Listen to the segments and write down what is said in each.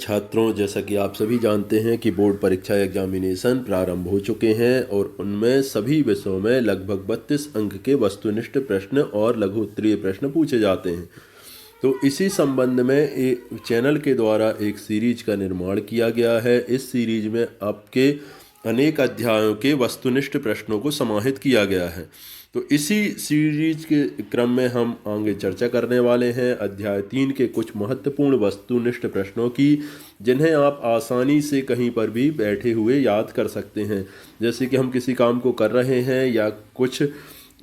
छात्रों, जैसा कि आप सभी जानते हैं कि बोर्ड परीक्षा एग्जामिनेशन प्रारंभ हो चुके हैं और उनमें सभी विषयों में लगभग 32 अंक के वस्तुनिष्ठ प्रश्न और लघु उत्तरीय प्रश्न पूछे जाते हैं। तो इसी संबंध में एक चैनल के द्वारा एक सीरीज का निर्माण किया गया है। इस सीरीज में आपके अनेक अध्यायों के वस्तुनिष्ठ प्रश्नों को समाहित किया गया है। तो इसी सीरीज के क्रम में हम आगे चर्चा करने वाले हैं अध्याय 3 के कुछ महत्वपूर्ण वस्तुनिष्ठ प्रश्नों की, जिन्हें आप आसानी से कहीं पर भी बैठे हुए याद कर सकते हैं। जैसे कि हम किसी काम को कर रहे हैं या कुछ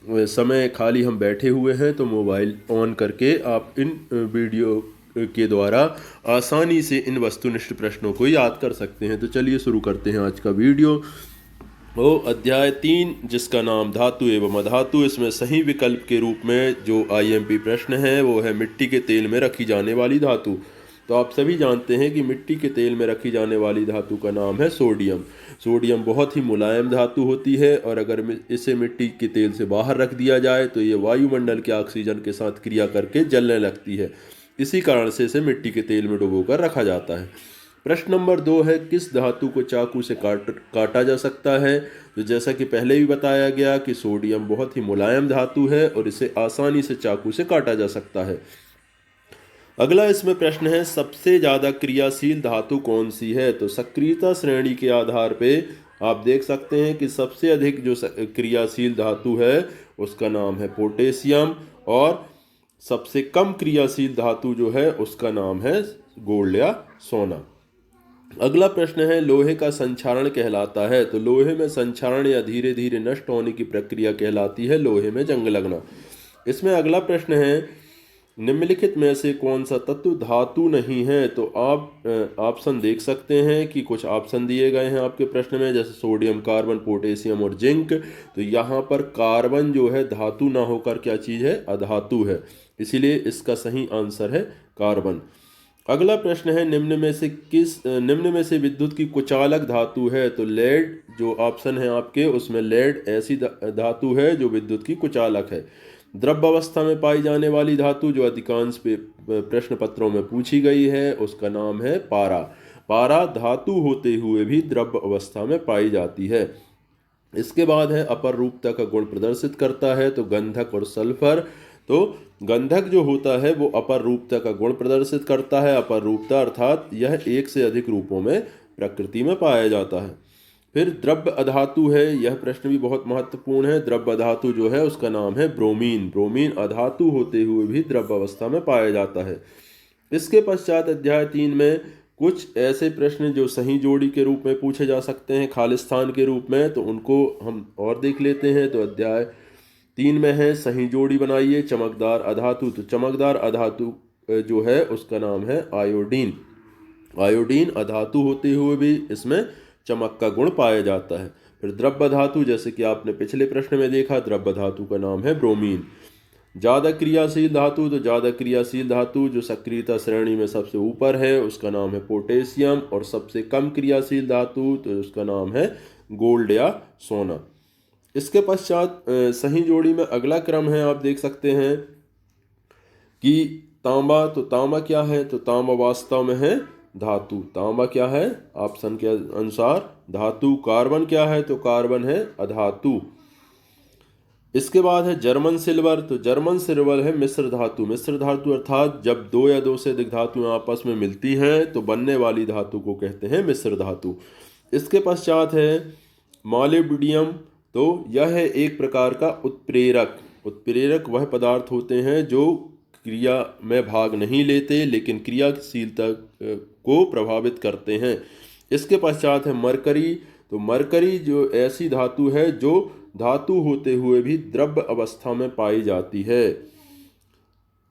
समय खाली हम बैठे हुए हैं तो मोबाइल ऑन करके आप इन वीडियो के द्वारा आसानी से इन वस्तुनिष्ठ प्रश्नों को याद कर सकते हैं। तो चलिए शुरू करते हैं आज का वीडियो। अध्याय 3 जिसका नाम धातु एवं अधातु, इसमें सही विकल्प के रूप में जो आईएमपी प्रश्न है वो है मिट्टी के तेल में रखी जाने वाली धातु। तो आप सभी जानते हैं कि मिट्टी के तेल में रखी जाने वाली धातु का नाम है सोडियम। सोडियम बहुत ही मुलायम धातु होती है और अगर इसे मिट्टी के तेल से बाहर रख दिया जाए तो ये वायुमंडल के ऑक्सीजन के साथ क्रिया करके जलने लगती है। इसी कारण से इसे मिट्टी के तेल में डुबोकर रखा जाता है। प्रश्न नंबर 2 है, किस धातु को चाकू से काटा जा सकता है? तो जैसा कि पहले भी बताया गया कि सोडियम बहुत ही मुलायम धातु है और इसे आसानी से चाकू से काटा जा सकता है। अगला इसमें प्रश्न है, सबसे ज़्यादा क्रियाशील धातु कौन सी है? तो सक्रियता श्रेणी के आधार पे आप देख सकते हैं कि सबसे अधिक जो क्रियाशील धातु है उसका नाम है पोटेशियम और सबसे कम क्रियाशील धातु जो है उसका नाम है गोल्ड या सोना। अगला प्रश्न है, लोहे का संक्षारण कहलाता है? तो लोहे में संक्षारण या धीरे धीरे नष्ट होने की प्रक्रिया कहलाती है लोहे में जंग लगना। इसमें अगला प्रश्न है, निम्नलिखित में से कौन सा तत्व धातु नहीं है? तो आप ऑप्शन देख सकते हैं कि कुछ ऑप्शन दिए गए हैं आपके प्रश्न में, जैसे सोडियम, कार्बन, पोटेशियम और जिंक। तो यहाँ पर कार्बन जो है धातु ना होकर क्या चीज़ है? अधातु है, इसीलिए इसका सही आंसर है कार्बन। अगला प्रश्न है, निम्न में से विद्युत की कुचालक धातु है? तो लेड जो ऑप्शन है आपके उसमें लेड ऐसी धातु है जो विद्युत की कुचालक है। द्रव्य अवस्था में पाई जाने वाली धातु जो अधिकांश प्रश्न पत्रों में पूछी गई है उसका नाम है पारा। पारा धातु होते हुए भी द्रव्य अवस्था में पाई जाती है। इसके बाद है, अपर रूपता का गुण प्रदर्शित करता है? तो गंधक और सल्फर। तो गंधक जो होता है वो अपर रूपता का गुण प्रदर्शित करता है। अपर रूपता अर्थात यह एक से अधिक रूपों में प्रकृति में पाया जाता है। फिर द्रव्य अधातु है, यह प्रश्न भी बहुत महत्वपूर्ण है। द्रव्य अधातु जो है उसका नाम है ब्रोमीन। ब्रोमीन अधातु होते हुए भी द्रव्य अवस्था में पाया जाता है। इसके पश्चात अध्याय 3 में कुछ ऐसे प्रश्न जो सही जोड़ी के रूप में पूछे जा सकते हैं खालिस्तान के रूप में, तो उनको हम और देख लेते हैं। तो अध्याय 3 में है, सही जोड़ी बनाइए चमकदार अधातु। तो चमकदार अधातु जो है उसका नाम है आयोडीन। आयोडीन अधातु होते हुए भी इसमें चमक का गुण पाया जाता है। फिर द्रव्य धातु, जैसे कि आपने पिछले प्रश्न में देखा, द्रव्य धातु का नाम है ब्रोमीन। ज़्यादा क्रियाशील धातु, तो ज़्यादा क्रियाशील धातु जो सक्रियता श्रेणी में सबसे ऊपर है उसका नाम है पोटेशियम और सबसे कम क्रियाशील धातु तो उसका नाम है गोल्ड या सोना। इसके पश्चात सही जोड़ी में अगला क्रम है, आप देख सकते हैं कि तांबा। तो तांबा क्या है? तो तांबा वास्तव में है धातु। तांबा क्या है? ऑप्शन के अनुसार धातु। कार्बन क्या है? तो कार्बन है अधातु। इसके बाद है जर्मन सिल्वर। तो जर्मन सिल्वर है मिश्र धातु। मिश्र धातु अर्थात जब दो या दो से अधिक धातुएं आपस में मिलती हैं तो बनने वाली धातु को कहते हैं मिश्र धातु। इसके पश्चात है मॉलिब्डियम। तो यह है एक प्रकार का उत्प्रेरक। उत्प्रेरक वह पदार्थ होते हैं जो क्रिया में भाग नहीं लेते लेकिन क्रियाशीलता को प्रभावित करते हैं। इसके पश्चात है मरकरी। तो मरकरी जो ऐसी धातु है जो धातु होते हुए भी द्रव्य अवस्था में पाई जाती है।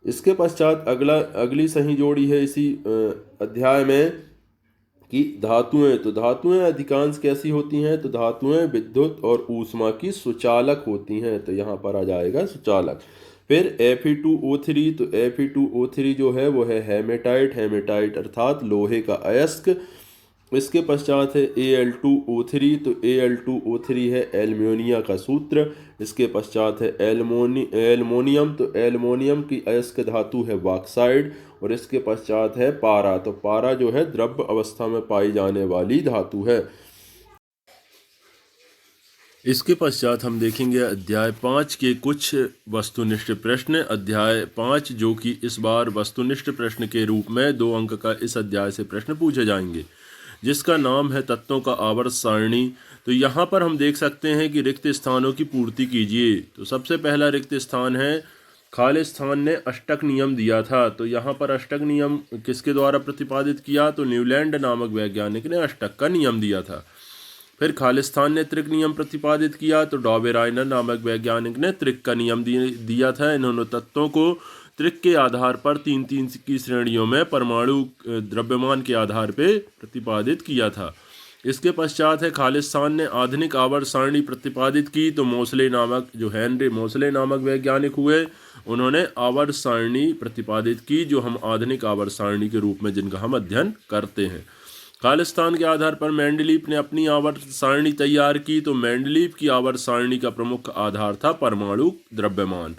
इसके पश्चात अगली सही जोड़ी है इसी अध्याय में कि धातुएं। तो धातुएं अधिकांश कैसी होती हैं? तो धातुएं विद्युत और ऊष्मा की सुचालक होती हैं। तो यहाँ पर आ जाएगा सुचालक। फिर Fe2O3। तो Fe2O3 जो है वो है हेमेटाइट। हेमेटाइट अर्थात लोहे का अयस्क। इसके पश्चात है Al2O3, तो Al2O3 है एल्यूमिनिया का सूत्र। इसके पश्चात है एल्युमिनियम, तो एल्युमिनियम की अयस्क धातु है बॉक्साइड। और इसके पश्चात है पारा, तो पारा जो है द्रव्य अवस्था में पाई जाने वाली धातु है। इसके पश्चात हम देखेंगे अध्याय 5 के कुछ वस्तुनिष्ठ प्रश्न। अध्याय 5 जो कि इस बार वस्तुनिष्ठ प्रश्न के रूप में 2 अंक का इस अध्याय से प्रश्न पूछे जाएंगे, जिसका नाम है तत्वों का आवर्त सारणी। तो यहाँ पर हम देख सकते हैं कि रिक्त स्थानों की पूर्ति कीजिए। तो सबसे पहला रिक्त स्थान है, खालिस्तान ने अष्टक नियम दिया था। तो यहाँ पर अष्टक नियम किसके द्वारा प्रतिपादित किया? तो न्यूलैंड नामक वैज्ञानिक ने अष्टक का नियम दिया था। फिर खालिस्तान ने त्रिक नियम प्रतिपादित किया, तो डॉबेराइनर नामक वैज्ञानिक ने त्रिक का नियम दिया था। इन्होंने तत्वों को त्रिक के आधार पर 3-3 की श्रेणियों में परमाणु द्रव्यमान के आधार पर प्रतिपादित किया था। इसके पश्चात है खालिस्तान ने आधुनिक आवर्त सारणी प्रतिपादित की। तो मोसले नामक जो हेनरी मोसले नामक वैज्ञानिक हुए, उन्होंने आवर्त सारणी प्रतिपादित की, जो हम आधुनिक आवर्त सारणी के रूप में जिनका हम अध्ययन करते हैं। खालिस्तान के आधार पर मेंडलीफ ने अपनी आवर्त सारणी तैयार की। तो मेंडलीफ की आवर्त सारणी का प्रमुख आधार था परमाणु द्रव्यमान।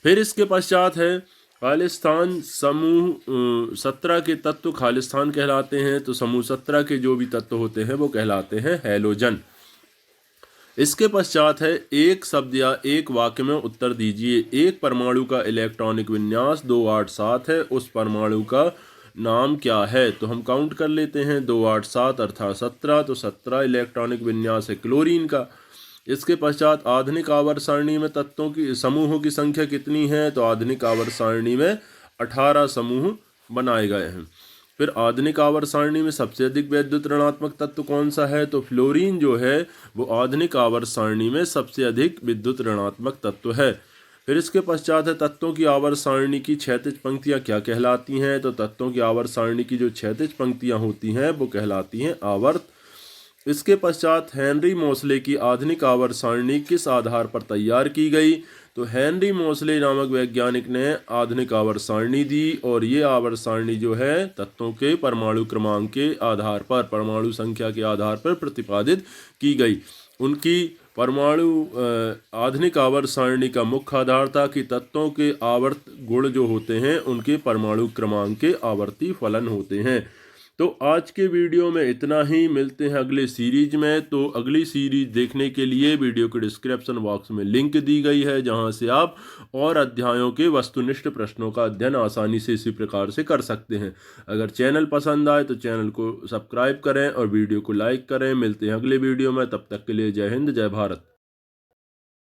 फिर इसके पश्चात है खालिस्तान समूह 17 के तत्व खालिस्तान कहलाते हैं। तो समूह 17 के जो भी तत्व होते हैं वो कहलाते हैं हैलोजन। इसके पश्चात है एक शब्द या एक वाक्य में उत्तर दीजिए। एक परमाणु का इलेक्ट्रॉनिक विन्यास 287 है, उस परमाणु का नाम क्या है? तो हम काउंट कर लेते हैं, 287 अर्थात 17, तो 17 इलेक्ट्रॉनिक विन्यास है क्लोरीन का। इसके पश्चात आधुनिक आवर्त सारणी में तत्वों की समूहों की संख्या कितनी है? तो आधुनिक आवर्त सारणी में 18 समूह बनाए गए हैं। फिर आधुनिक आवर्त सारणी में सबसे अधिक वैद्युत ऋणात्मक तत्व कौन सा है? तो फ्लोरीन जो है वो आधुनिक आवर्त सारणी में सबसे अधिक विद्युत ऋणात्मक तत्व है। फिर इसके पश्चात है तत्वों की आवर्त सारणी की क्षैतिज पंक्तियां क्या कहलाती हैं? तो तत्वों की आवर्त सारणी की जो क्षैतिज पंक्तियां होती हैं वो कहलाती हैं आवर्त। इसके पश्चात हेनरी मोसले की आधुनिक आवर्त सारणी किस आधार पर तैयार की गई? तो हेनरी मोसले नामक वैज्ञानिक ने आधुनिक आवर्त सारणी दी, और ये आवर्त सारणी जो है तत्वों के परमाणु क्रमांक के आधार पर, परमाणु संख्या के आधार पर प्रतिपादित की गई। उनकी परमाणु आधुनिक आवर्त सारणी का मुख्य आधार था कि तत्वों के आवर्त गुण जो होते हैं उनके परमाणु क्रमांक के आवर्ती फलन होते हैं। तो आज के वीडियो में इतना ही। मिलते हैं अगले सीरीज में। तो अगली सीरीज देखने के लिए वीडियो के डिस्क्रिप्शन बॉक्स में लिंक दी गई है, जहां से आप और अध्यायों के वस्तुनिष्ठ प्रश्नों का अध्ययन आसानी से इसी प्रकार से कर सकते हैं। अगर चैनल पसंद आए तो चैनल को सब्सक्राइब करें और वीडियो को लाइक करें। मिलते हैं अगले वीडियो में, तब तक के लिए जय हिंद, जय भारत।